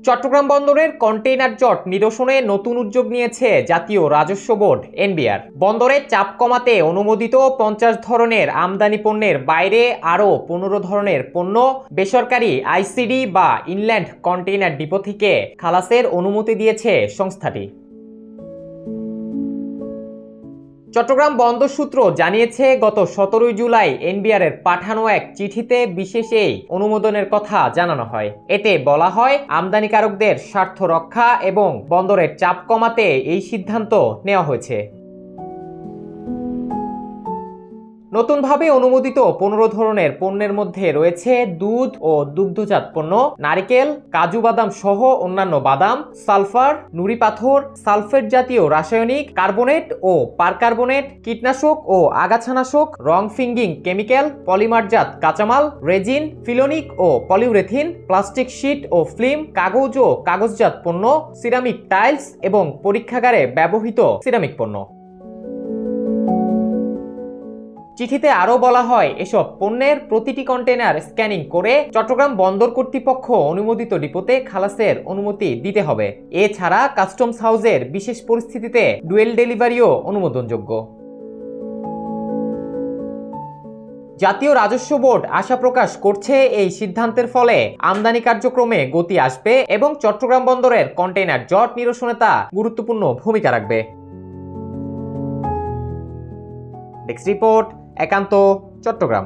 চট্টগ্রাম বন্দরের কন্টেইনার জট নিরসনে নতুন উদ্যোগ নিয়েছে জাতীয় রাজস্ব বোর্ড এনবিআর। বন্দরে চাপ কমাতে অনুমোদিত 50 ধরনের আমদানি পণ্যের বাইরে আরও 15 ধরনের পণ্য বেসরকারি আইসিডি বা ইনল্যান্ড কন্টেইনার ডিপো থেকে খালাসের অনুমতি দিয়েছে সংস্থাটি। চট্টগ্রাম বন্দর সূত্র জানিয়েছে, গত 17 জুলাই এনবিআর এর পাঠানো এক চিঠিতে বিশেষ এই অনুমোদনের কথা জানানো হয়। এতে বলা হয়, আমদানিকারকদের স্বার্থ রক্ষা এবং বন্দরের চাপ কমাতে এই সিদ্ধান্ত নেওয়া হয়েছে। নতুনভাবে অনুমোদিত 15 ধরনের পণ্যের মধ্যে রয়েছে দুধ ও দুগ্ধজাত পণ্য, নারিকেল, কাজু বাদাম সহ অন্যান্য বাদাম, সালফার, নুড়ি পাথর, সালফেট জাতীয় রাসায়নিক, কার্বনেট ও পারকার্বনেট, কীটনাশক ও আগাছানাশক, রং ফিঙ্গিং কেমিক্যাল, পলিমারজাত কাঁচামাল, রেজিন, ফিলোনিক ও পলিউরেথিন, প্লাস্টিক শিট ও ফিল্ম, কাগজ ও কাগজজাত পণ্য, সিরামিক টাইলস এবং পরীক্ষাগারে ব্যবহৃত সিরামিক পণ্য। চিঠিতে আরও বলা হয়, এসব পণ্যের প্রতিটি কন্টেইনার স্ক্যানিং করে চট্টগ্রাম বন্দর কর্তৃপক্ষ অনুমোদিত ডিপোতে খালাসের অনুমতি দিতে হবে। এছাড়া কাস্টমস হাউসের বিশেষ পরিস্থিতিতে ডুয়েল ডেলিভারিও অনুমোদনযোগ্য। জাতীয় রাজস্ব বোর্ড আশা প্রকাশ করছে, এই সিদ্ধান্তের ফলে আমদানি কার্যক্রমে গতি আসবে এবং চট্টগ্রাম বন্দরের কন্টেইনার জট নিরসনে তা গুরুত্বপূর্ণ ভূমিকা রাখবে। ডেস্ক রিপোর্ট, একান্ত, চট্টগ্রাম।